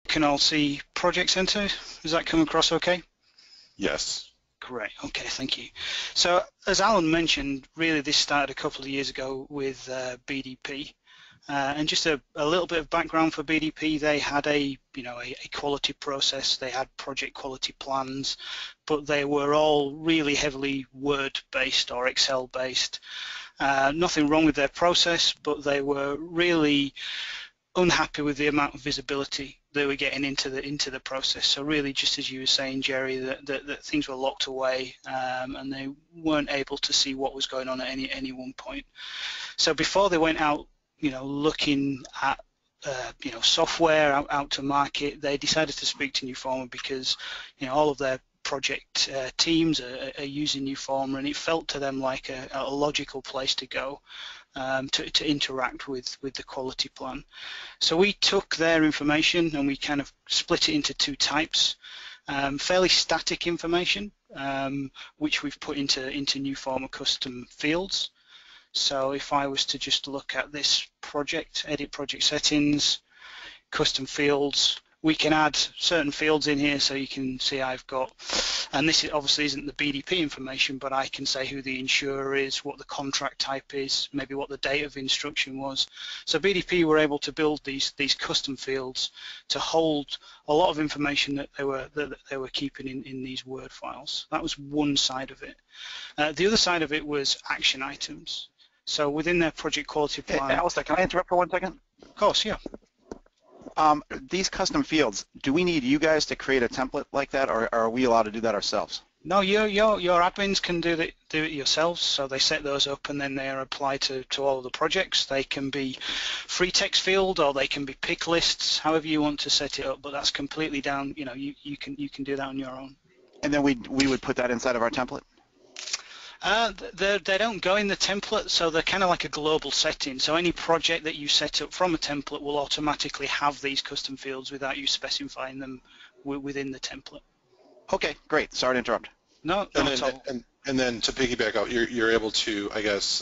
can all see Project Center. Does that come across okay? Yes. Great, okay, thank you. So as Alan mentioned, really this started a couple of years ago with BDP. And just a little bit of background for BDP, they had a quality process, they had project quality plans, but they were all really heavily Word-based or Excel-based. Nothing wrong with their process, but they were really unhappy with the amount of visibility they were getting into the process. So really, just as you were saying, Jerry, that things were locked away and they weren't able to see what was going on at any one point. So before they went out, looking at software out to market, they decided to speak to Nuforma because all of their project teams are using Nuforma, and it felt to them like a logical place to go to interact with the quality plan. So we took their information and we kind of split it into two types. Fairly static information, which we've put into Nuforma custom fields. So if I was to just look at this project, edit project settings, custom fields, we can add certain fields in here, so you can see I've got, and this obviously isn't the BDP information, but I can say who the insurer is, what the contract type is, maybe what the date of instruction was. So BDP were able to build these custom fields to hold a lot of information that they were keeping in these Word files. That was one side of it. The other side of it was action items. So within their project quality plan. Hey, Alistair, can I interrupt for 1 second? Of course, yeah. These custom fields, do we need you guys to create a template like that, or are we allowed to do that ourselves? No, your admins can do it yourselves. So they set those up and then they are applied to all of the projects. They can be free text field or they can be pick lists, however you want to set it up. But that's completely down. You can do that on your own. And then we would put that inside of our template. They don't go in the template, so they're kind of like a global setting. So any project that you set up from a template will automatically have these custom fields without you specifying them within the template. Okay, great. Sorry to interrupt. No, not at all. And then to piggyback out, you're able to, I guess,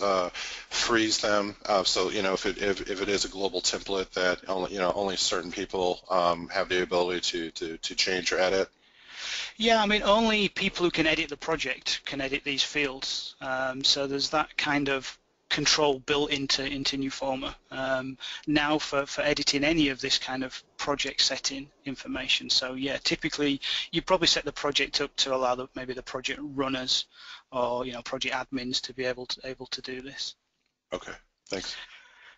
freeze them. So if it is a global template that only certain people have the ability to change or edit. Yeah, I mean, only people who can edit the project can edit these fields. So there's that kind of control built into Nuforma now for editing any of this kind of project setting information. So yeah, typically you probably set the project up to allow maybe the project runners or project admins to be able to do this. Okay, thanks.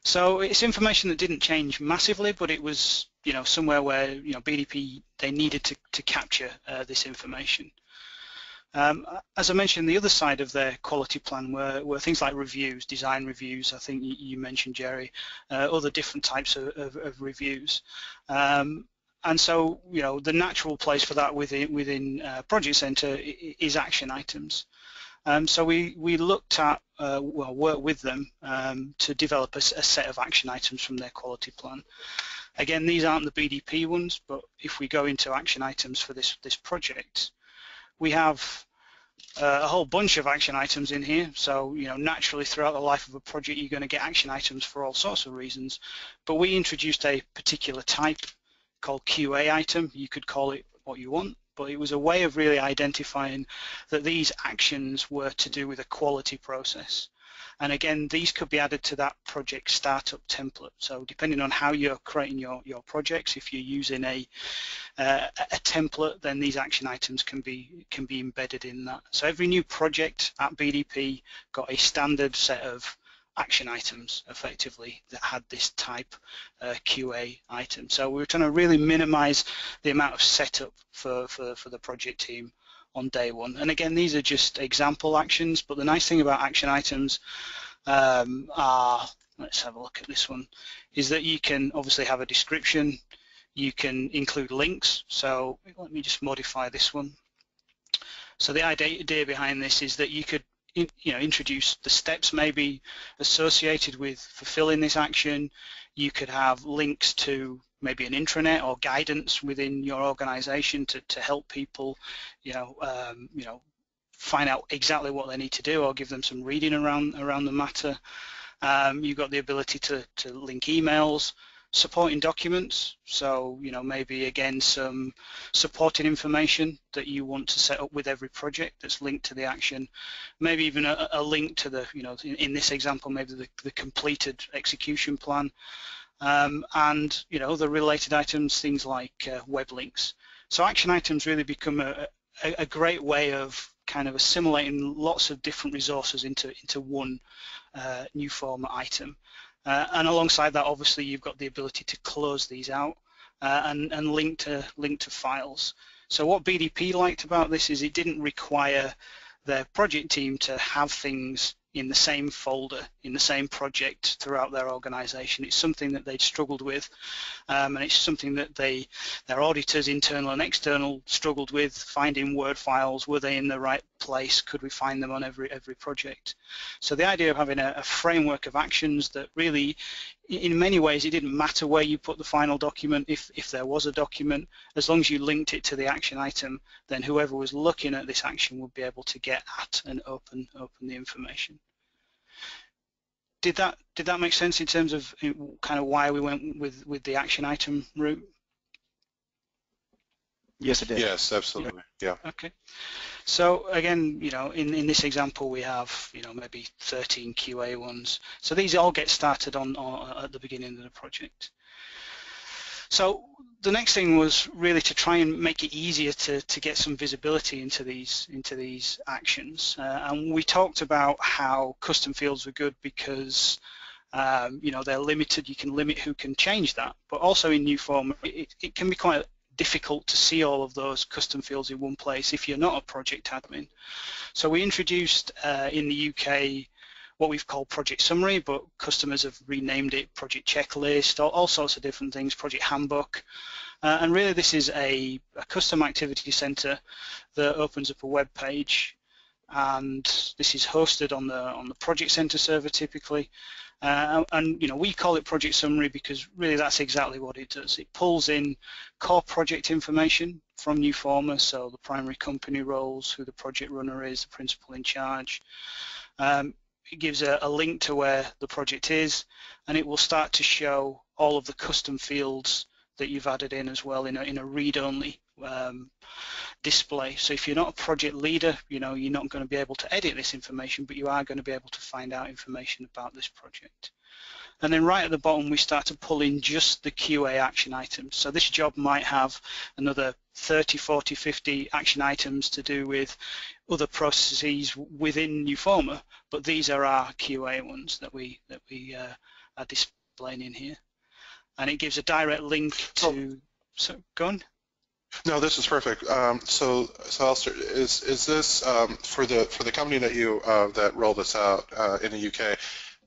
So it's information that didn't change massively, but it was somewhere where BDP, they needed to capture this information. As I mentioned, the other side of their quality plan were things like reviews, design reviews. I think you mentioned, Jerry, other different types of reviews. And so the natural place for that within Project Center is action items. So we looked at, worked with them to develop a set of action items from their quality plan. Again, these aren't the BDP ones, but if we go into action items for this project, we have a whole bunch of action items in here. So naturally throughout the life of a project you're going to get action items for all sorts of reasons, but we introduced a particular type called QA item. You could call it what you want, but it was a way of really identifying that these actions were to do with a quality process. And again, these could be added to that project startup template. So depending on how you're creating your projects, if you're using a template, then these action items can be embedded in that. So every new project at BDP got a standard set of action items effectively that had this type QA item. So we were trying to really minimize the amount of setup for the project team on day one. And again, these are just example actions, but the nice thing about action items are, let's have a look at this one, is that you can obviously have a description, you can include links. So let me just modify this one. So the idea behind this is that you could introduce the steps maybe associated with fulfilling this action. You could have links to maybe an intranet or guidance within your organization to help people find out exactly what they need to do or give them some reading around the matter. You've got the ability to link emails. supporting documents, so maybe again some supporting information that you want to set up with every project that's linked to the action, maybe even a link to the, in this example, maybe the completed execution plan, and the related items, things like web links. So action items really become a great way of kind of assimilating lots of different resources into one Newformer item. And alongside that, obviously, you've got the ability to close these out and link to files. So what BDP liked about this is it didn't require their project team to have things in the same folder, in the same project throughout their organization. It's something that they'd struggled with, and it's something that their auditors, internal and external, struggled with, finding Word files. Were they in the right place? Could we find them on every project? So the idea of having a framework of actions that really, in many ways, it didn't matter where you put the final document, if there was a document, as long as you linked it to the action item, then whoever was looking at this action would be able to get at and open the information. Did that make sense in terms of kind of why we went with the action item route? Yes, it did. Yes, absolutely. Yeah. Okay. So again, in this example, we have maybe 13 QA ones. So these all get started on at the beginning of the project. So the next thing was really to try and make it easier to get some visibility into these actions. And we talked about how custom fields were good because they're limited. You can limit who can change that. But also in Newformer, it can be quite difficult to see all of those custom fields in one place if you're not a project admin. So we introduced in the UK what we've called Project Summary, but customers have renamed it Project Checklist, all sorts of different things, Project Handbook. And really this is a custom activity center that opens up a web page, and this is hosted on the Project Center server typically. And we call it Project Summary because really that's exactly what it does. It pulls in core project information from Newformer, so the primary company roles, who the project runner is, the principal in charge. It gives a link to where the project is, and it will start to show all of the custom fields that you've added in as well in a read-only display. So if you're not a project leader, you're not going to be able to edit this information, but you are going to be able to find out information about this project. And then right at the bottom, we start to pull in just the QA action items. So this job might have another 30, 40, 50 action items to do with other processes within Newformer, but these are our QA ones that we are displaying in here. And it gives a direct link to. So go on. No, this is perfect. So Alistair, is this for the company that you that rolled this out in the UK?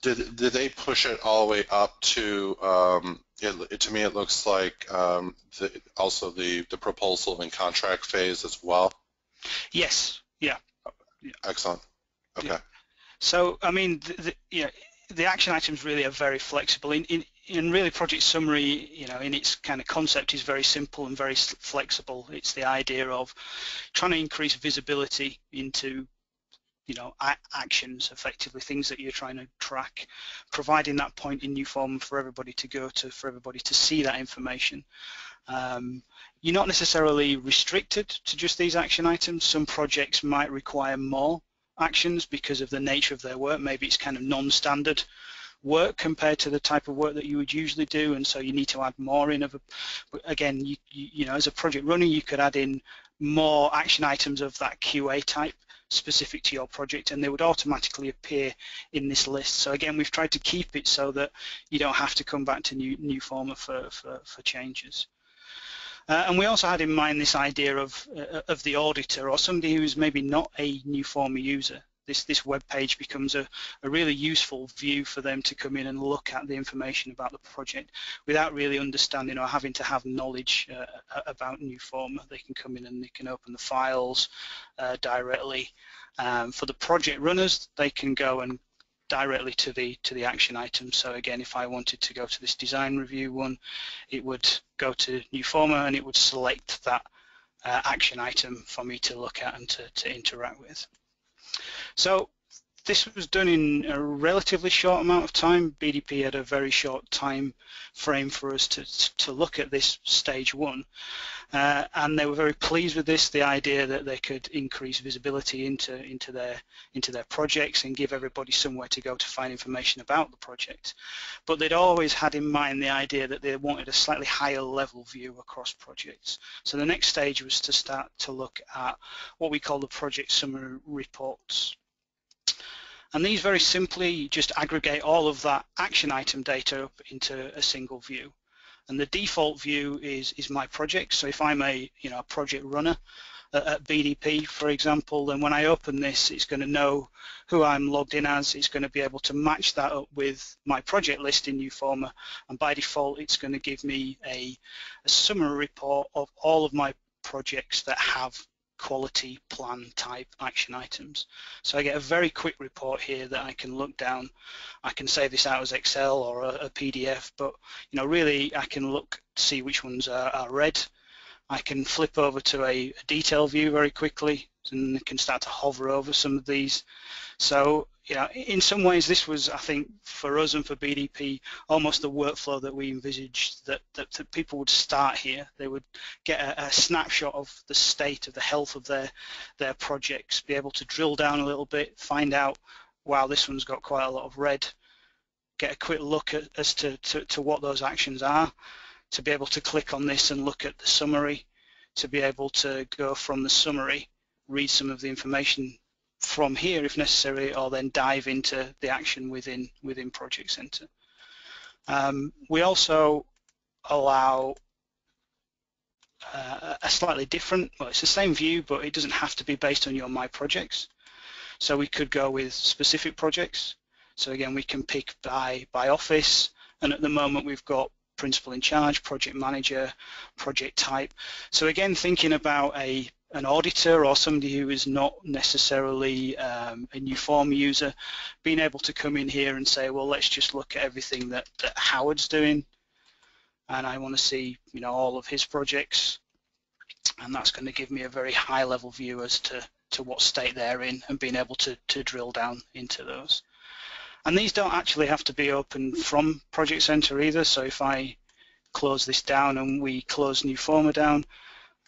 Did they push it all the way up to? To me, it looks like also the proposal and contract phase as well. Yes. Yeah. Excellent. Okay. Yeah. So I mean, the action items really are very flexible. In really, Project Summary, in its kind of concept, is very simple and very flexible. It's the idea of trying to increase visibility into, actions, effectively, things that you're trying to track, providing that point in Newformer for everybody to go to, for everybody to see that information. You're not necessarily restricted to just these action items. Some projects might require more actions because of the nature of their work. Maybe it's kind of non-standard work compared to the type of work that you would usually do, and so you need to add more in. But again, you as a project runner, you could add in more action items of that QA type specific to your project, and they would automatically appear in this list. So again, we've tried to keep it so that you don't have to come back to Newformer for changes. And we also had in mind this idea of the auditor or somebody who's maybe not a Newformer user. This web page becomes a really useful view for them to come in and look at the information about the project without really understanding or having to have knowledge about Newformer. They can come in and they can open the files directly. For the project runners, they can go and directly to the action item. So again, if I wanted to go to this design review one, it would go to Newformer and it would select that action item for me to look at and to interact with. So this was done in a relatively short amount of time. BDP had a very short time frame for us to look at this stage one, and they were very pleased with this, the idea that they could increase visibility into their projects and give everybody somewhere to go to find information about the project. But they'd always had in mind the idea that they wanted a slightly higher level view across projects. So the next stage was to start to look at what we call the project summary reports. And these very simply just aggregate all of that action item data up into a single view. And the default view is my project. So if I'm a project runner at BDP, for example, then when I open this, it's going to know who I'm logged in as. It's going to be able to match that up with my project list in Newformer, and by default, it's going to give me a summary report of all of my projects that have quality plan type action items. So I get a very quick report here that I can look down. I can save this out as Excel or a PDF, but really I can look to see which ones are red. I can flip over to a detail view very quickly and can start to hover over some of these. So in some ways this was, I think, for us and for BDP, almost the workflow that we envisaged, that people would start here. They would get a snapshot of the state of the health of their projects, be able to drill down a little bit, find out, wow, this one's got quite a lot of red, get a quick look as to what those actions are, to be able to click on this and look at the summary, to be able to go from the summary, read some of the information from here if necessary, or then dive into the action within Project Center. We also allow a slightly different, well, it's the same view, but it doesn't have to be based on your My Projects. So we could go with specific projects. So again, we can pick by office, and at the moment we've got principal in charge, project manager, project type. So again, thinking about an auditor or somebody who is not necessarily a Newformer user, being able to come in here and say, well, let's just look at everything that Howard's doing, and I want to see all of his projects, and that's going to give me a very high level view as to what state they're in, and being able to drill down into those. And these don't actually have to be open from Project Center either. So if I close this down and we close Newformer down,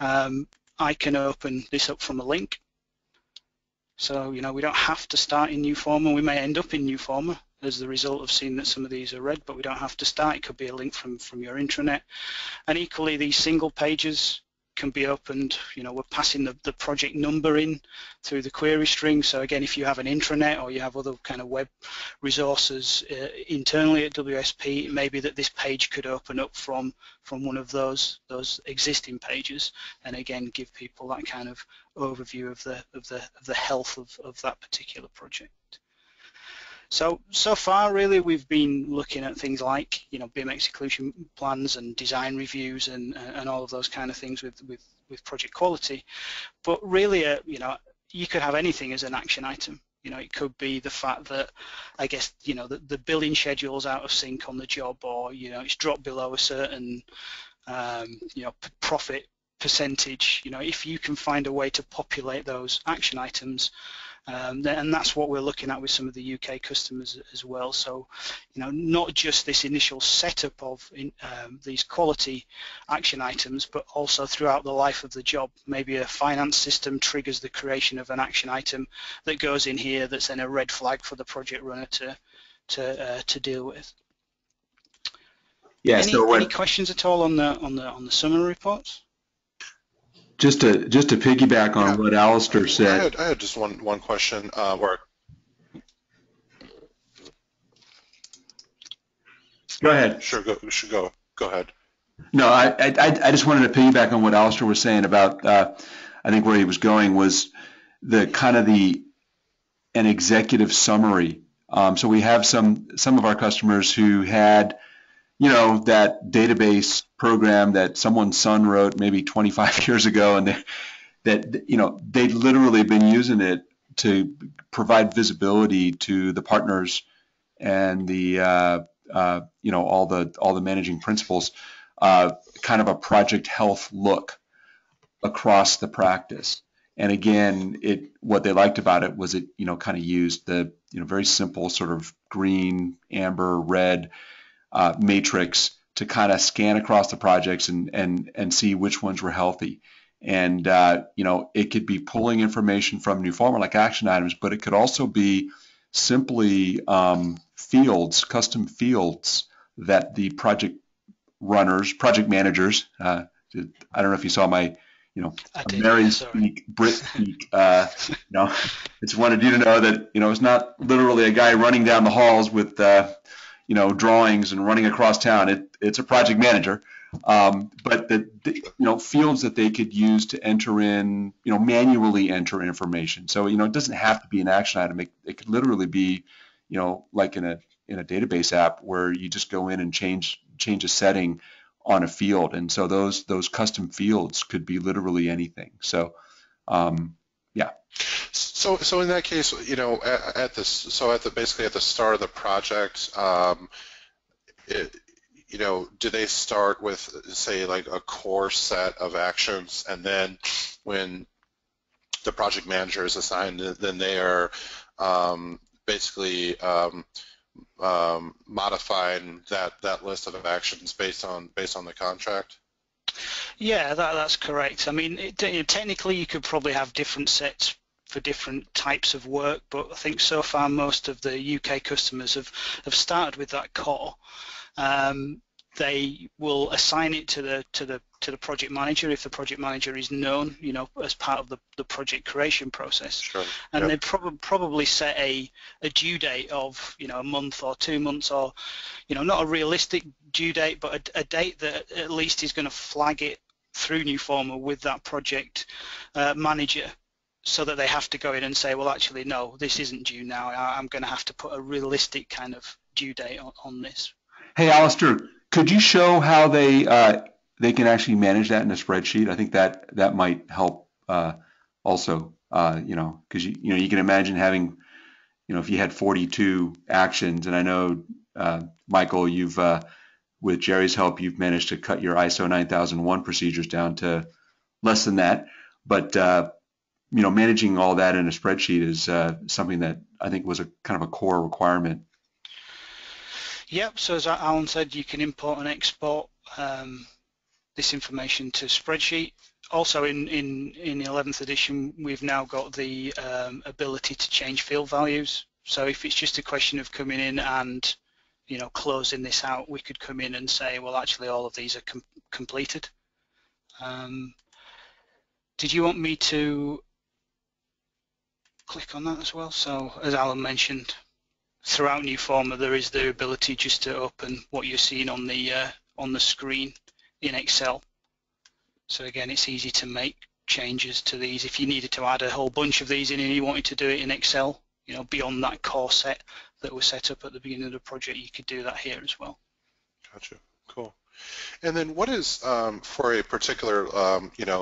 I can open this up from a link. So we don't have to start in Newformer. We may end up in Newformer as the result of seeing that some of these are red, but we don't have to start. It could be a link from your intranet. And equally, these single pages can be opened. We're passing the project number in through the query string. So again, if you have an intranet or you have other kind of web resources internally at WSP, it may be that this page could open up from one of those existing pages, and again give people that kind of overview of the health of that particular project. So far, really, we've been looking at things like, BIM execution plans and design reviews and all of those kind of things with project quality. But really, you could have anything as an action item. It could be the fact that, I guess, the billing schedule's out of sync on the job, or it's dropped below a certain, profit percentage. If you can find a way to populate those action items. And that's what we're looking at with some of the UK customers as well. So, not just this initial setup of these quality action items, but also throughout the life of the job. Maybe a finance system triggers the creation of an action item that goes in here that's then a red flag for the project runner to deal with. Yeah. Any questions at all on the summary reports? Just to piggyback on what Alistair said. I had just one question. Go ahead. Sure, go ahead. No, I just wanted to piggyback on what Alistair was saying about. I think where he was going was an executive summary. So we have some of our customers who had, that database program that someone's son wrote maybe 25 years ago, and they'd literally been using it to provide visibility to the partners and the all the managing principals, kind of a project health look across the practice. And again, what they liked about it was it, kind of used the, very simple sort of green, amber, red matrix to kind of scan across the projects and see which ones were healthy. And, it could be pulling information from Newformer like action items, but it could also be simply fields, custom fields that the project runners, project managers, I don't know if you saw my, Mary speak, Brit speak, it's wanted you to know that, it's not literally a guy running down the halls with, drawings and running across town. It's a project manager. But the fields that they could use to enter in, manually enter information. So, it doesn't have to be an action item. It could literally be, like in a database app where you just go in and change a setting on a field. And so those custom fields could be literally anything. So, yeah. So in that case, basically at the start of the project, do they start with, say, like a core set of actions, and then when the project manager is assigned, then they are basically modifying that list of actions based on the contract? Yeah, that's correct. I mean, technically you could probably have different sets for different types of work, but I think so far most of the UK customers have started with that core. They will assign it to the project manager if the project manager is known, as part of the project creation process. Sure. And they probably set a due date of a month or 2 months, or not a realistic due date, but a date that at least is going to flag it through Newformer with that project manager, so that they have to go in and say, well, actually, no, this isn't due now. I'm going to have to put a realistic kind of due date on this. Hey, Alistair, could you show how they can actually manage that in a spreadsheet? I think that might help also, because you can imagine having, if you had 42 actions, and I know, Michael, you've with Jerry's help, you've managed to cut your ISO 9001 procedures down to less than that, but managing all that in a spreadsheet is something that I think was a kind of a core requirement. Yep, so as Alan said, you can import and export this information to spreadsheet. Also in the 11th edition, we've now got the ability to change field values. So if it's just a question of coming in and closing this out, we could come in and say, well, actually all of these are completed. Did you want me to click on that as well? So as Alan mentioned, throughout Newformer there is the ability just to open what you're seeing on the screen in Excel. So again, it's easy to make changes to these. If you needed to add a whole bunch of these in and you wanted to do it in Excel, beyond that core set that was set up at the beginning of the project, you could do that here as well. Gotcha. Cool. And then what is for a particular,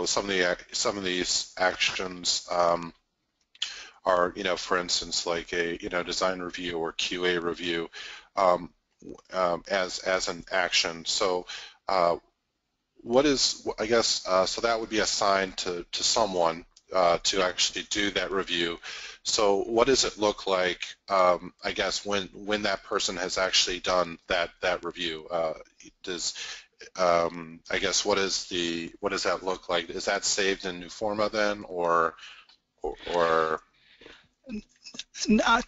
some of these actions are, for instance, like a design review or QA review as an action. So what is, I guess, so that would be assigned to someone to actually do that review. So what does it look like, I guess, when that person has actually done that review? I guess, what does that look like? Is that saved in Newformer then, or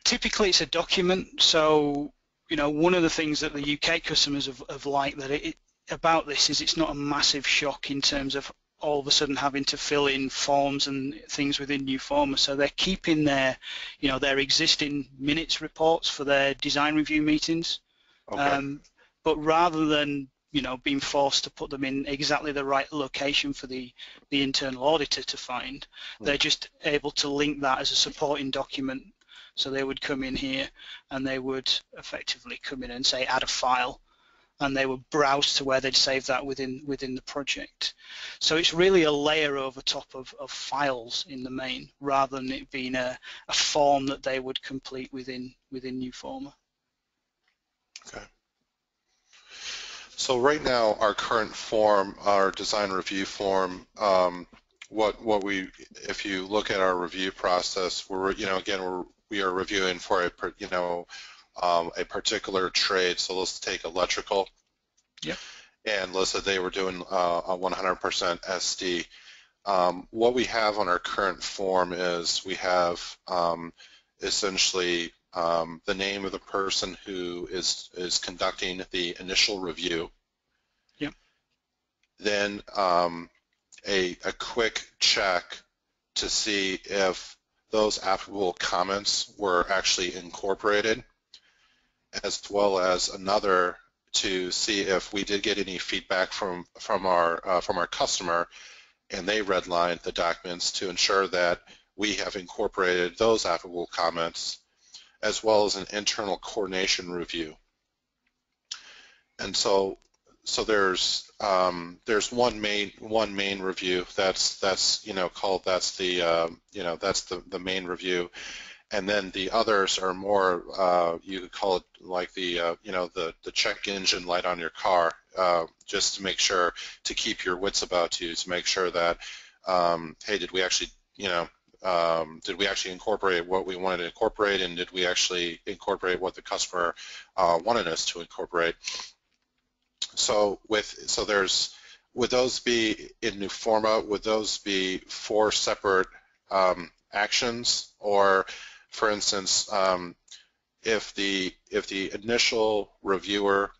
typically it's a document. So one of the things that the UK customers have liked about this is it's not a massive shock in terms of all of a sudden having to fill in forms and things within Newformer. So they're keeping their existing minutes reports for their design review meetings. Okay. But rather than being forced to put them in exactly the right location for the internal auditor to find, they're just able to link that as a supporting document. So they would come in here and they would effectively come in and say add a file, and they would browse to where they'd save that within the project. So it's really a layer over top of files in the main, rather than it being a form that they would complete within Newformer. Okay. So right now, our current form, our design review form, if you look at our review process, we are reviewing for a particular trade. So let's take electrical. Yep. And let's say they were doing a 100% SD. What we have on our current form is we have essentially the name of the person who is conducting the initial review. Yep. Then a quick check to see if those applicable comments were actually incorporated, as well as another to see if we did get any feedback from our customer, and they redlined the documents to ensure that we have incorporated those applicable comments, as well as an internal coordination review. And so there's one main review that's the main review, and then the others are more you could call it like the check engine light on your car, just to make sure to keep your wits about you, to make sure that hey, did we actually incorporate what we wanted to incorporate, and did we actually incorporate what the customer wanted us to incorporate? So would those be in Nuforma? Would those be 4 separate actions, or for instance, if the initial reviewer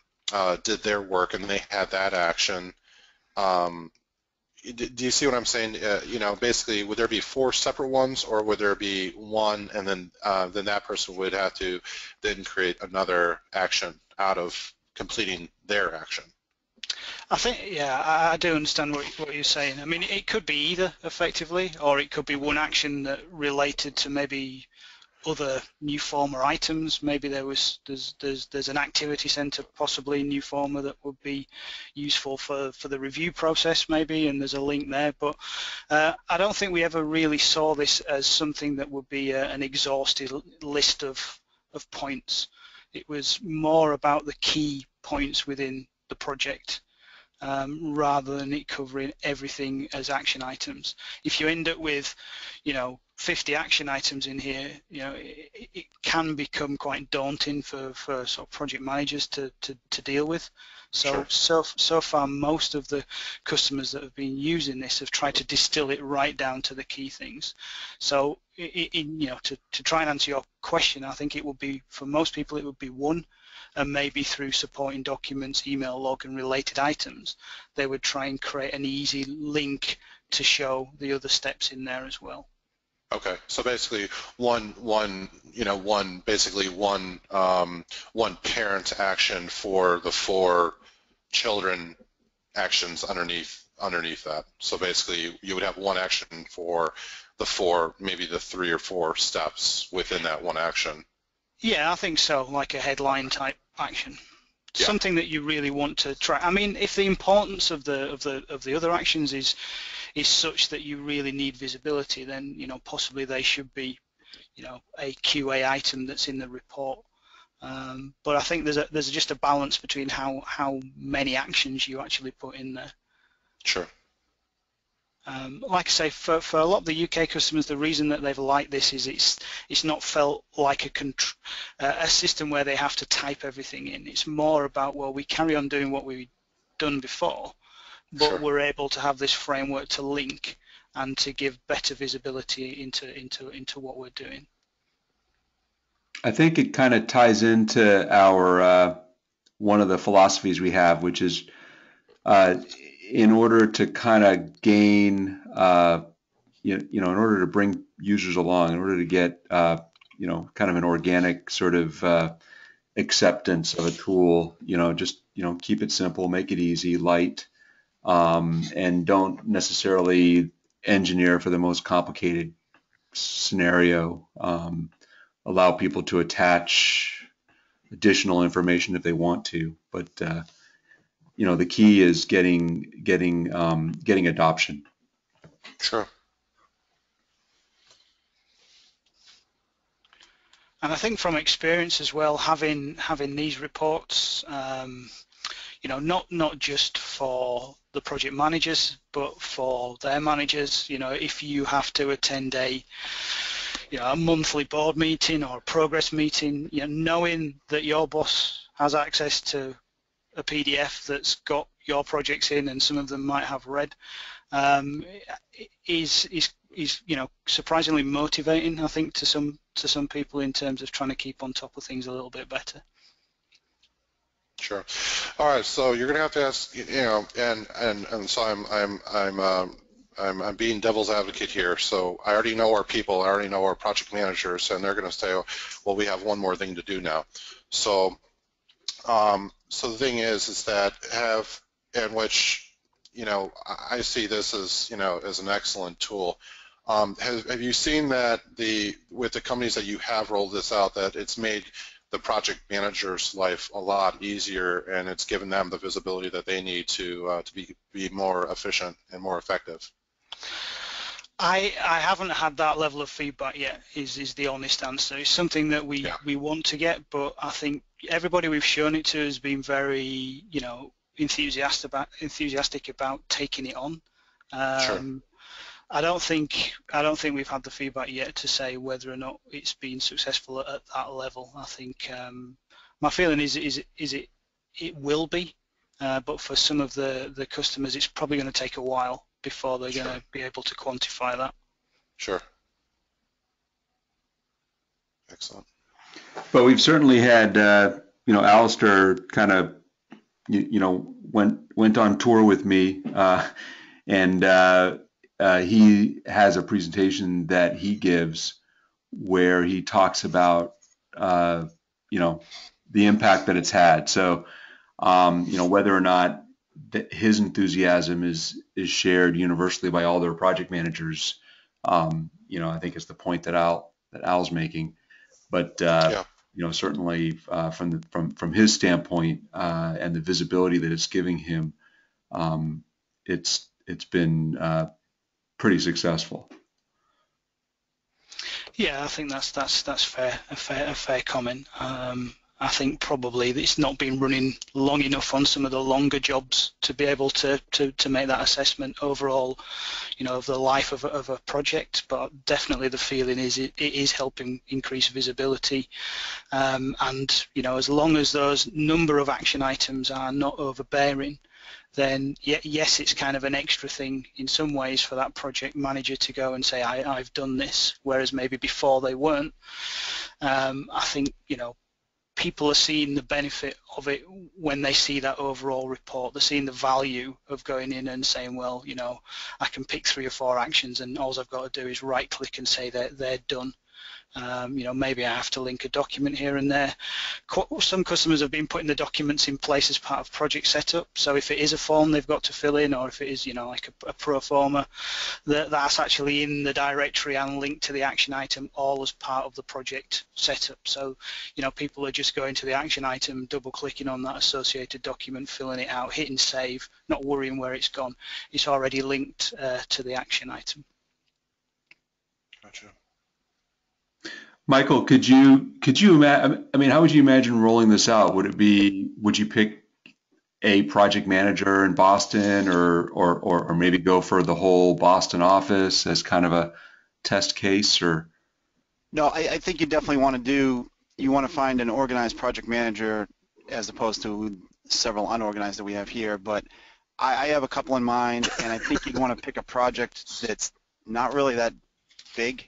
did their work and they had that action, do you see what I'm saying? Basically, would there be 4 separate ones, or would there be one, and then that person would have to then create another action out of completing their action? I think, yeah, I do understand what you're saying. I mean, it could be either, effectively, or it could be one action that related to maybe other Nuforma items. Maybe there's an activity center possibly in Nuforma that would be useful for the review process maybe, and there's a link there. But I don't think we ever really saw this as something that would be an exhaustive list of points. It was more about the key points within the project, rather than it covering everything as action items. If you end up with 50 action items in here, it can become quite daunting for sort of project managers to deal with. So, Sure. so far, most of the customers that have been using this have tried to distill it right down to the key things. So, to try and answer your question, I think it would be, for most people, it would be one, and maybe through supporting documents, email log, and related items, they would try and create an easy link to show the other steps in there as well. Okay, so basically one parent action for the 4 children actions underneath that. So basically you would have one action for the 4, maybe the 3 or 4 steps within that one action. Yeah, I think so, like a headline type action. Yeah. Something that you really want to try. I mean, if the importance of the other actions is such that you really need visibility, then possibly they should be a QA item that's in the report. But I think there's just a balance between how many actions you actually put in there. Sure. Like I say, for a lot of the UK customers, the reason that they've liked this is it's not felt like a system where they have to type everything in. It's more about, well, we carry on doing what we've done before, but Sure. we're able to have this framework to link and to give better visibility into what we're doing. I think it kind of ties into our one of the philosophies we have, which is in order to kind of gain, in order to bring users along, in order to get, kind of an organic sort of acceptance of a tool, just, keep it simple, make it easy, light, and don't necessarily engineer for the most complicated scenario. Allow people to attach additional information if they want to, but the key is getting adoption. Sure. And I think from experience as well, having these reports, not just for the project managers, but for their managers, if you have to attend a monthly board meeting or a progress meeting, knowing that your boss has access to a PDF that's got your projects in, and some of them might have red, is surprisingly motivating, I think, to some people in terms of trying to keep on top of things a little bit better. Sure. All right. So you're going to have to ask, and so I'm being devil's advocate here. So I already know our people, I already know our project managers, and they're going to say, well, we have one more thing to do now. So, so the thing is that I see this as, as an excellent tool. Have you seen that with the companies that you have rolled this out, that it's made the project manager's life a lot easier, and it's given them the visibility that they need to be more efficient and more effective? I haven't had that level of feedback yet, is the honest answer. It's something that we want to get, but I think everybody we've shown it to has been very, enthusiastic about taking it on. Sure. I don't think we've had the feedback yet to say whether or not it's been successful at that level. I think my feeling is it will be, but for some of the customers, it's probably going to take a while before they're going to be able to quantify that. Sure. Excellent. But we've certainly had, Alistair kind of, went on tour with me, and he has a presentation that he gives where he talks about, the impact that it's had. So, whether or not his enthusiasm is shared universally by all their project managers, I think is the point that Al's making. But certainly from his standpoint and the visibility that it's giving him, it's been pretty successful. Yeah, I think that's fair, a fair comment. I think probably it's not been running long enough on some of the longer jobs to be able to make that assessment overall, of the life of a project. But definitely the feeling is it is helping increase visibility, and as long as those number of action items are not overbearing, then yes, it's kind of an extra thing in some ways for that project manager to go and say, I've done this, whereas maybe before they weren't. I think people are seeing the benefit of it when they see that overall report. They're seeing the value of going in and saying, well, I can pick 3 or 4 actions, and all I've got to do is right click and say that they're done. Maybe I have to link a document here and there. Some customers have been putting the documents in place as part of project setup. So if it is a form they've got to fill in, or if it is, like a pro forma, that's actually in the directory and linked to the action item, all as part of the project setup. So, people are just going to the action item, double clicking on that associated document, filling it out, hitting save, not worrying where it's gone. It's already linked to the action item. Gotcha. Michael, could you imagine? I mean, how would you imagine rolling this out? Would you pick a project manager in Boston, or maybe go for the whole Boston office as kind of a test case? Or no, I think you definitely want to find an organized project manager as opposed to several unorganized that we have here. But I have a couple in mind, and I think you'd want to pick a project that's not really that big,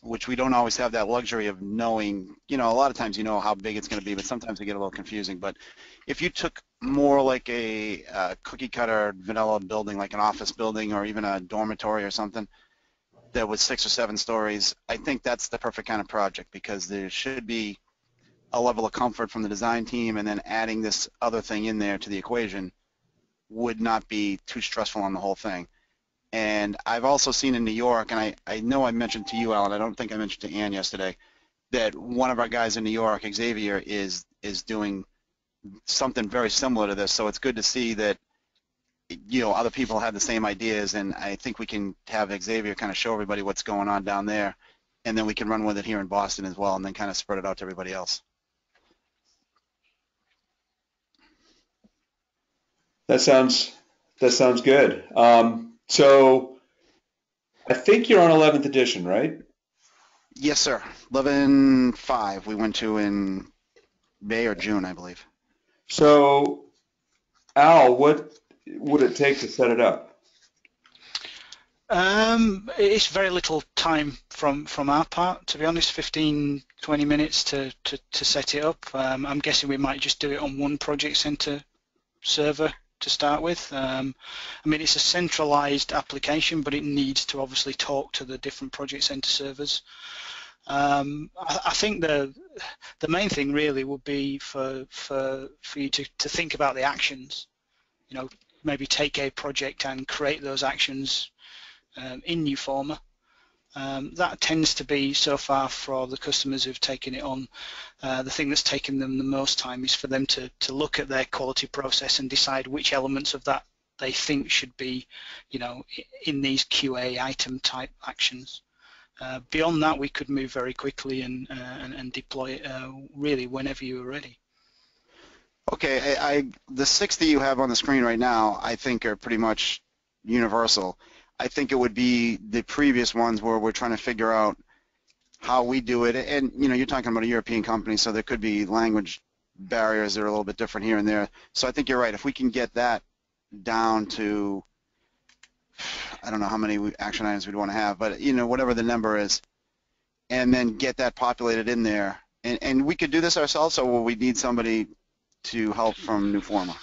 which we don't always have that luxury of knowing. A lot of times you know how big it's going to be, but sometimes they get a little confusing. But if you took more like a cookie cutter vanilla building, like an office building or even a dormitory or something that was 6 or 7 stories, I think that's the perfect kind of project, because there should be a level of comfort from the design team, and then adding this other thing in there to the equation would not be too stressful on the whole thing. And I've also seen in New York, and I know I mentioned to you, Alan, I don't think I mentioned to Ann yesterday, that one of our guys in New York, Xavier, is doing something very similar to this. So it's good to see that, other people have the same ideas, and I think we can have Xavier kind of show everybody what's going on down there, and then we can run with it here in Boston as well, and then kind of spread it out to everybody else. That sounds That sounds good. So I think you're on 11th edition, right? Yes, sir. 11.5 we went to in May or June, I believe. So Al, what would it take to set it up? It's very little time from our part, to be honest. 15, 20 minutes to set it up. I'm guessing we might just do it on one Project Center server to start with. I mean, it's a centralized application, but it needs to obviously talk to the different Project Center servers. I think the main thing really would be for you to think about the actions. You know, maybe take a project and create those actions in Newformer. That tends to be, so far for the customers who've taken it on, the thing that's taken them the most time is for them to look at their quality process and decide which elements of that they think should be, you know, in these QA item type actions. Beyond that, we could move very quickly and deploy it really whenever you are ready. Okay, the 60 you have on the screen right now, I think are pretty much universal. I think it would be the previous ones where we're trying to figure out how we do it. And, you know, you're talking about a European company, so there could be language barriers that are a little bit different here and there. So I think you're right. If we can get that down to, I don't know how many action items we'd want to have, but, you know, whatever the number is, and then get that populated in there. And we could do this ourselves, or will we need somebody to help from Newformer?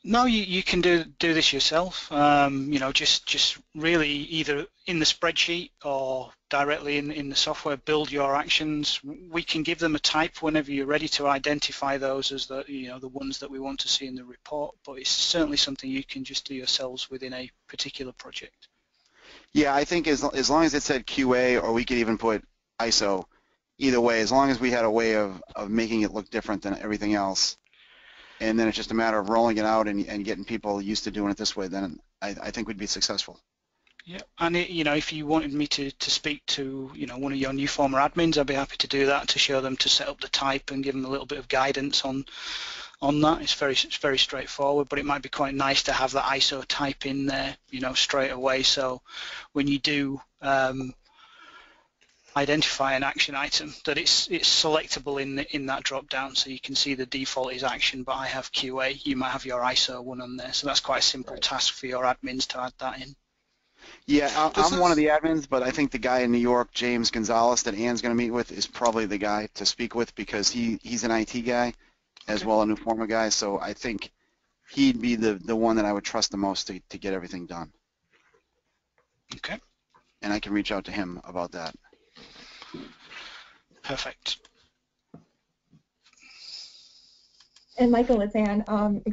No, you can do this yourself. You know, just really either in the spreadsheet or directly in the software, build your actions. We can give them a type whenever you're ready to identify those as the, you know, the ones that we want to see in the report. But it's certainly something you can just do yourselves within a particular project. Yeah, I think as long as it said QA, or we could even put ISO, either way, as long as we had a way of making it look different than everything else, and then it's just a matter of rolling it out and getting people used to doing it this way, then I think we'd be successful. Yeah, and you know, if you wanted me to speak to, you know, one of your Newformer admins, I'd be happy to do that, to show them to set up the type and give them a little bit of guidance on that. It's very straightforward, but it might be quite nice to have that ISO type in there, you know, straight away. So when you do identify an action item, that it's selectable in that drop down, so you can see the default is action, but I have QA. You might have your ISO one on there, so that's quite a simple task for your admins to add that in. Yeah, I'm one of the admins, but I think the guy in New York, James Gonzalez, that Ann's going to meet with, is probably the guy to speak with, because he's an IT guy as well, a Newformer guy, so I think he'd be the one that I would trust the most to get everything done. Okay. And I can reach out to him about that. Perfect. And Michael, it's Ann.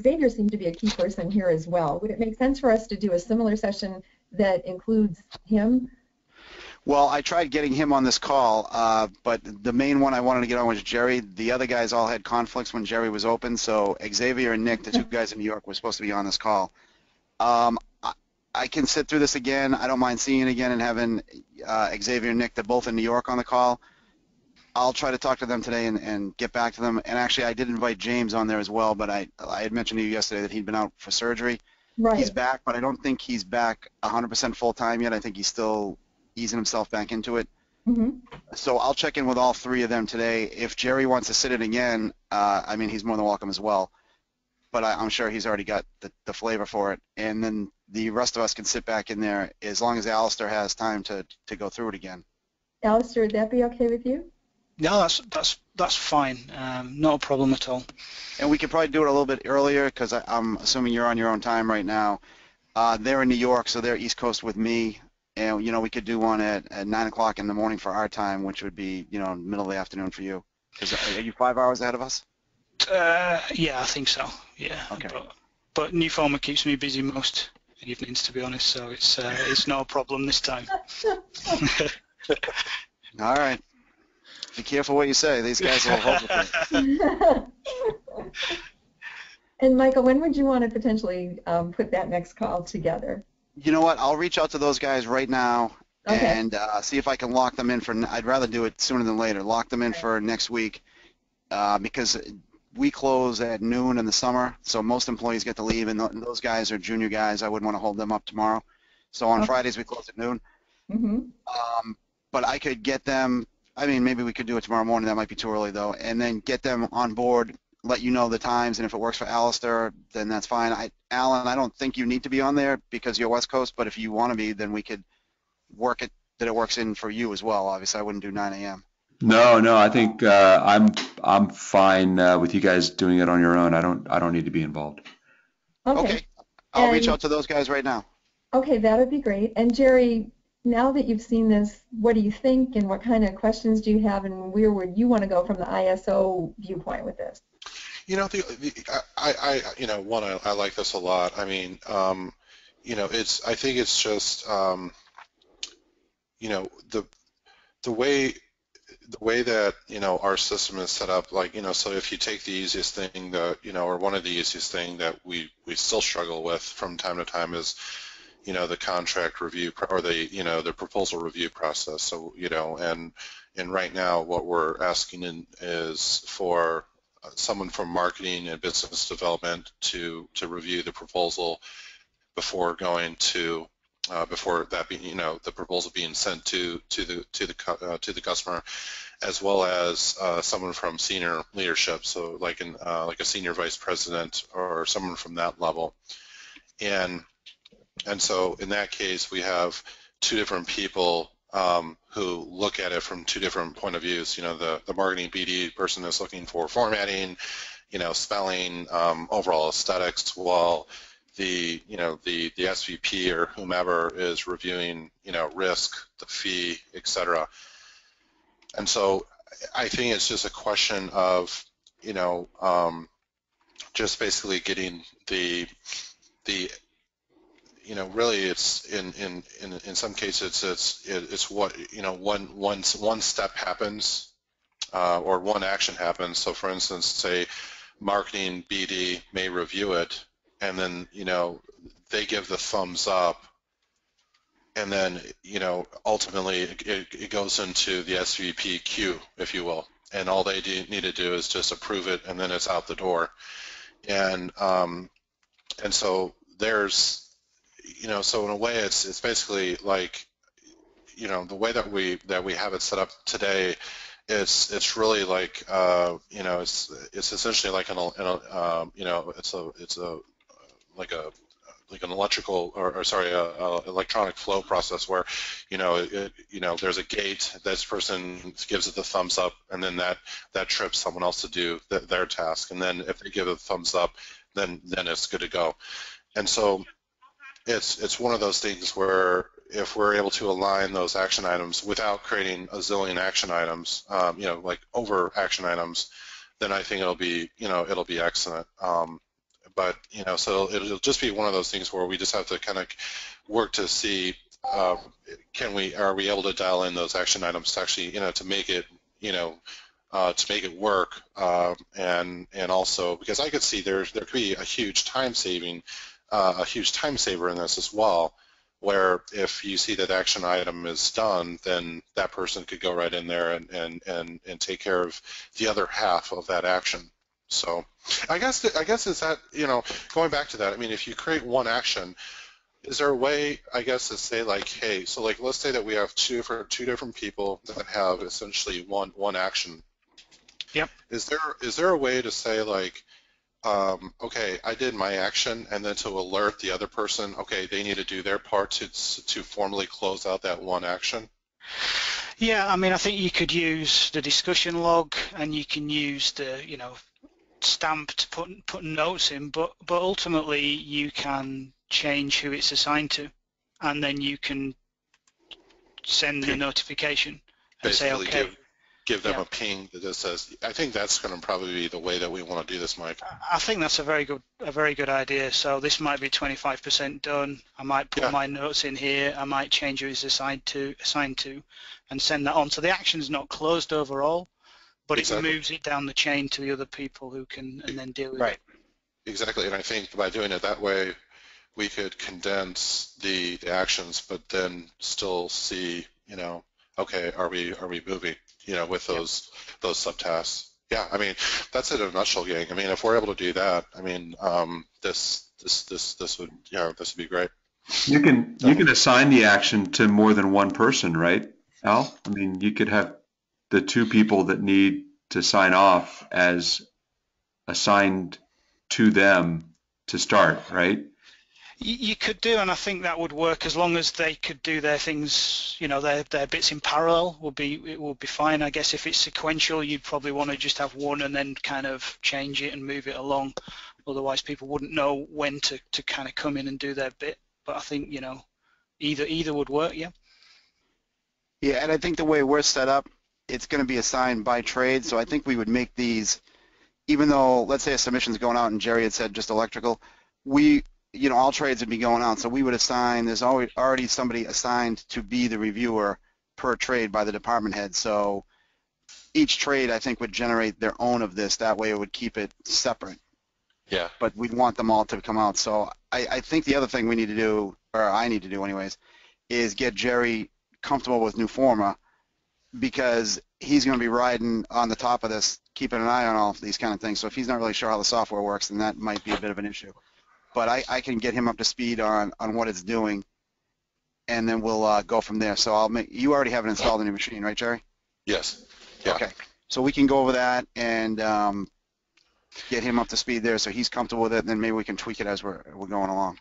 Xavier seemed to be a key person here as well. Would it make sense for us to do a similar session that includes him? Well, I tried getting him on this call, but the main one I wanted to get on was Jerry. The other guys all had conflicts when Jerry was open, so Xavier and Nick, the two guys in New York, were supposed to be on this call. I can sit through this again. I don't mind seeing it again and having Xavier and Nick, they're both in New York, on the call. I'll try to talk to them today and get back to them. And actually, I did invite James on there as well, but I had mentioned to you yesterday that he'd been out for surgery. Right. He's back, but I don't think he's back 100% full-time yet. I think he's still easing himself back into it. Mm-hmm. So I'll check in with all three of them today. If Jerry wants to sit in again, I mean, he's more than welcome as well. But I'm sure he's already got the flavor for it. And then the rest of us can sit back in there as long as Alistair has time to go through it again. Alistair, would that be okay with you? No, that's fine. Not a problem at all. And we could probably do it a little bit earlier, because I'm assuming you're on your own time right now. They're in New York, so they're East Coast with me. And, you know, we could do one at 9 o'clock in the morning for our time, which would be, you know, middle of the afternoon for you. Are you 5 hours ahead of us? Yeah, I think so. Yeah. Okay. But Newformer keeps me busy most evenings, to be honest, so it's not a problem this time. All right. Be careful what you say. These guys will hold with it. And Michael, when would you want to potentially put that next call together? You know what? I'll reach out to those guys right now. Okay. And see if I can lock them in for. I'd rather do it sooner than later. Lock them in for next week, because we close at noon in the summer, so most employees get to leave, and those guys are junior guys. I wouldn't want to hold them up tomorrow. So on Okay. Fridays we close at noon. Mm-hmm. But I could get them, I mean, maybe we could do it tomorrow morning. That might be too early, though. And then get them on board, let you know the times, and if it works for Alistair, then that's fine. Alan, I don't think you need to be on there because you're West Coast, but if you want to be, then we could work it that it works in for you as well. Obviously, I wouldn't do 9 a.m. No, I think I'm fine with you guys doing it on your own. I don't need to be involved. Okay. I'll reach And- out to those guys right now. Okay, that would be great. And Jerry, now that you've seen this, what do you think, and what kind of questions do you have, and where would you want to go from the ISO viewpoint with this? You know, I like this a lot. I mean, you know, I think it's just, you know, the way that, you know, our system is set up, like, you know, so if you take the easiest thing that, you know, or one of the easiest thing that we still struggle with from time to time is, you know, the contract review or the, you know, the proposal review process. So, you know, and right now what we're asking is for someone from marketing and business development to review the proposal before going to before that being, you know, the proposal being sent to the customer, as well as someone from senior leadership, so like a senior vice president or someone from that level, and so in that case we have two different people who look at it from two different point of views. You know, the marketing BD person is looking for formatting, you know, spelling, overall aesthetics, while the SVP or whomever is reviewing, you know, risk, the fee, etc. And so I think it's just a question of, you know, just basically getting the you know, really it's in some cases it's what, you know, one step happens or one action happens. So for instance, say marketing BD may review it, and then, you know, they give the thumbs up, and then, you know, ultimately it goes into the SVP queue, if you will, and all they need to do is just approve it, and then it's out the door. And so there's, you know, so in a way it's basically like, you know, the way that we have it set up today, it's really like, you know, it's essentially like you know, it's like an electrical or sorry, electronic flow process where, you know, you know, there's a gate, this person gives it the thumbs up, and then that trips someone else to do their task, and then if they give it a thumbs up, then it's good to go. And so it's one of those things where if we're able to align those action items without creating a zillion action items, you know, like over action items, then I think it'll be, you know, it'll be excellent. But, you know, so it'll just be one of those things where we just have to kind of work to see, are we able to dial in those action items to actually, you know, to make it, you know, to make it work, and also because I could see there could be a huge time saver in this as well, where if you see that action item is done, then that person could go right in there and take care of the other half of that action. So I guess is that, you know, going back to that, I mean, if you create one action, is there a way, I guess, to say like, hey, so like let's say that we have two different people that have essentially one action. Yep. Is there a way to say like, okay, I did my action, and then to alert the other person, okay, they need to do their part to formally close out that one action? Yeah, I mean, I think you could use the discussion log, and you can use the, you know, stamp to put notes in, but ultimately you can change who it's assigned to, and then you can send the notification and Basically say, okay. Give them a ping that just says, I think that's going to probably be the way that we want to do this, Mike. I think that's a very good idea. So this might be 25% done. I might put my notes in here. I might change who it's assigned to, and send that on. So the action's not closed overall, but it moves it down the chain to the other people who can and then deal with it. Exactly, and I think by doing it that way, we could condense the actions, but then still see, you know, okay, are we moving, you know, with those subtasks. Yeah, I mean, that's it in a nutshell, gang. I mean, if we're able to do that, I mean, this would, this would be great. You can assign the action to more than one person, right, Al? I mean, you could have the two people that need to sign off as assigned to them to start, right? You could do, and I think that would work as long as they could do their things, their bits in parallel it would be fine. I guess if it's sequential, you'd probably want to just have one and then kind of change it and move it along. Otherwise, people wouldn't know when to kind of come in and do their bit. But I think, either would work, yeah. Yeah, and I think the way we're set up, it's going to be assigned by trade, so I think we would make these, even though, let's say a submission's going out and Jerry had said just electrical, all trades would be going out, so we would assign, there's already somebody assigned to be the reviewer per trade by the department head, so each trade I think would generate their own of this, that way it would keep it separate. Yeah. But we'd want them all to come out, so I think the other thing we need to do, or I need to do anyways, is get Jerry comfortable with Nuforma, because he's going to be riding on the top of this, keeping an eye on all of these kind of things, so if he's not really sure how the software works, then that might be a bit of an issue. But I can get him up to speed on what it's doing, and then we'll go from there. So you already have it installed in your machine, right, Jerry? Yes. Yeah. Okay. So we can go over that and get him up to speed there, so he's comfortable with it, and then maybe we can tweak it as we're going along.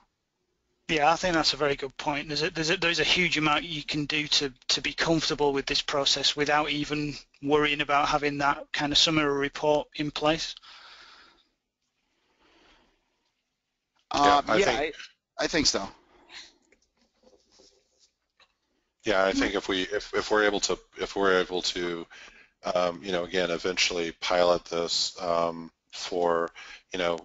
Yeah, I think that's a very good point. There's a huge amount you can do to be comfortable with this process without even worrying about having that kind of summary report in place. I think so. Yeah, I think if we're able to again eventually pilot this for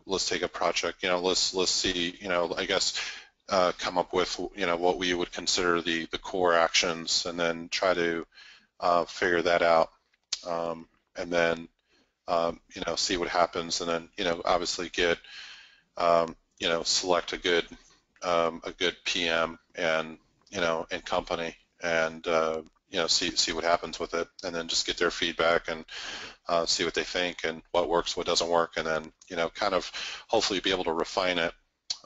let's take a project, let's see, I guess come up with what we would consider the core actions, and then try to figure that out, and then see what happens, and then obviously get select a good PM and and company, and see what happens with it, and then just get their feedback and see what they think and what works, what doesn't work, and then kind of hopefully be able to refine it,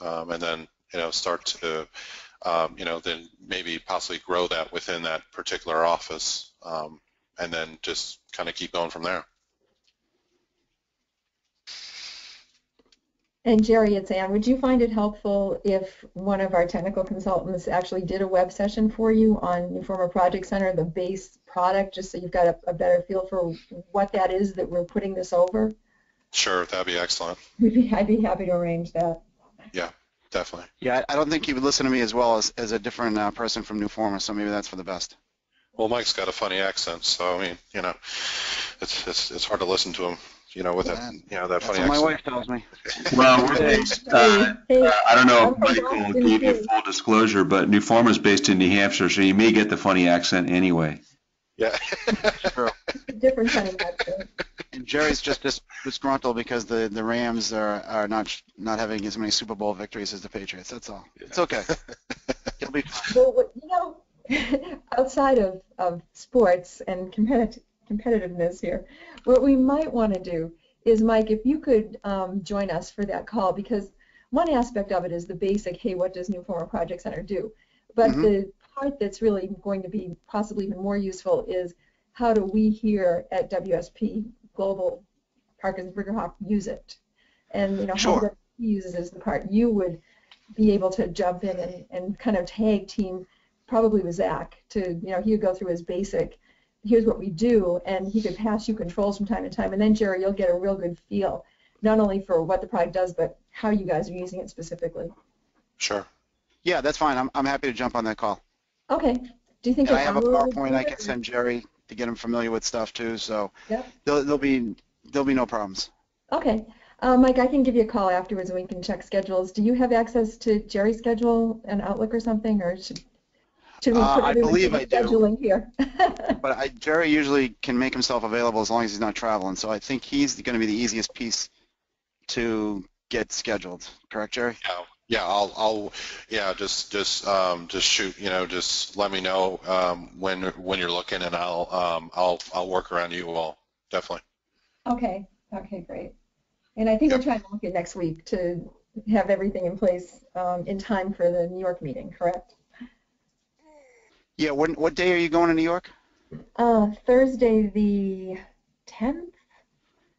and then start to then maybe possibly grow that within that particular office, and then just kind of keep going from there. And Jerry, it's Ann. Would you find it helpful if one of our technical consultants actually did a web session for you on Nuforma Project Center, the base product, just so you've got a better feel for what that is that we're putting this over? Sure, that'd be excellent. I'd be happy to arrange that. Yeah, definitely. Yeah, I don't think he would listen to me as well as a different person from Nuforma, so maybe that's for the best. Well, Mike's got a funny accent, so I mean, it's hard to listen to him. With that funny accent. My wife tells me. Well, we're based, I don't know if Michael gave you full disclosure, but Nuforma is based in New Hampshire, so you may get the funny accent anyway. Yeah. True. Different kind of accent. And Jerry's just disgruntled because the Rams are not having as many Super Bowl victories as the Patriots. That's all. Yeah. It's okay. It'll be fine. Well, outside of sports and competitiveness here, what we might want to do is, Mike, if you could join us for that call, because one aspect of it is the basic, hey, what does Nuforma Project Center do? But the part that's really going to be possibly even more useful is how do we here at WSP Global Parkins Brigerhoff use it? And how WSP uses it is the part you would be able to jump in and kind of tag team, probably with Zach, to, he would go through his basic, here's what we do, and he could pass you controls from time to time, and then Jerry, you'll get a real good feel, not only for what the product does, but how you guys are using it specifically. Sure. Yeah, that's fine. I'm happy to jump on that call. Okay. Do you think I have a PowerPoint I can send Jerry to get him familiar with stuff too, so there'll be no problems. Okay. Mike, I can give you a call afterwards and we can check schedules. Do you have access to Jerry's schedule and Outlook or something, or should we put I believe I do. scheduling here? But Jerry usually can make himself available as long as he's not traveling, so I think he's going to be the easiest piece to get scheduled. Correct, Jerry? Yeah. I'll just shoot. Just let me know when you're looking, and I'll work around you all. Definitely. Okay, okay, great. And I think we're trying to look at next week to have everything in place in time for the New York meeting, correct? Yeah, what day are you going to New York? Thursday the 10th?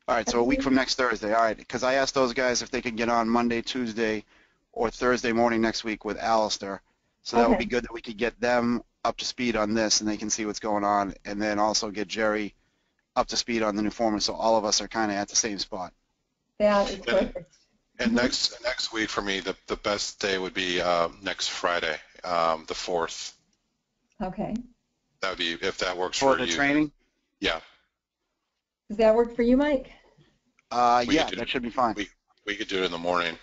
All right, so a week from next Thursday. All right, because I asked those guys if they could get on Monday, Tuesday, or Thursday morning next week with Alistair. So that would be good that we could get them up to speed on this and they can see what's going on, and then also get Jerry up to speed on the new format, so all of us are kind of at the same spot. That is perfect. And next week for me, the best day would be next Friday, the 4th. Okay. That would be, if that works for you. For the training? Yeah. Does that work for you, Mike? Yeah, that should be fine. We could do it in the morning.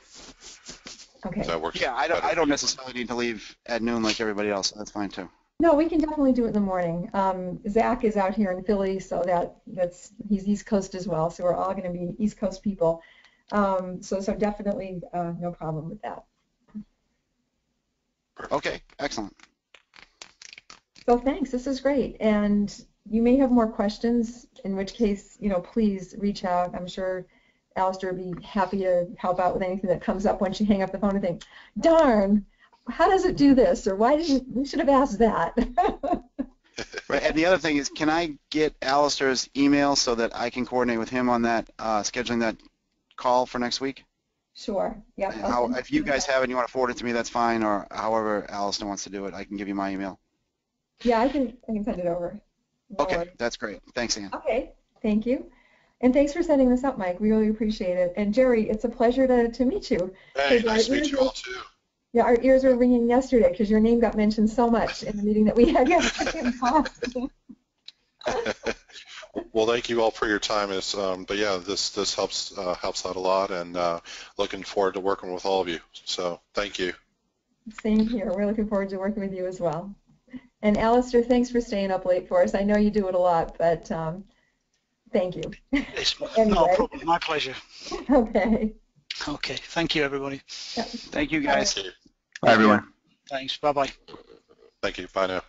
Okay. If that works. Yeah, I don't necessarily need to leave at noon like everybody else, so that's fine too. No, we can definitely do it in the morning. Zach is out here in Philly, so he's East Coast as well, so we're all going to be East Coast people. So definitely no problem with that. Okay, excellent. So thanks, this is great. And you may have more questions, in which case, please reach out. I'm sure Alistair would be happy to help out with anything that comes up once you hang up the phone and think, darn, how does it do this? Or we should have asked that. Right, and the other thing is, can I get Alistair's email so that I can coordinate with him on that, scheduling that call for next week? Sure, yeah. If you guys have it and you want to forward it to me, that's fine, or however Alistair wants to do it, I can give you my email. Yeah, I can send it over. No Okay, worries. that's great. Thanks, Ann. Okay, thank you. And thanks for setting this up, Mike. We really appreciate it. And Jerry, it's a pleasure to meet you. Hey, nice to meet you all too. Yeah, our ears were ringing yesterday because your name got mentioned so much in the meeting that we had yesterday. Well, thank you all for your time. But yeah, this helps out a lot, and looking forward to working with all of you. So thank you. Same here. We're looking forward to working with you as well. And Alistair, thanks for staying up late for us. I know you do it a lot, but thank you. It's Anyway. not a problem. My pleasure. Okay. Okay. Thank you, everybody. Thank you, guys. Thank you. Bye, everyone. Thanks. Bye-bye. Thank you. Bye now.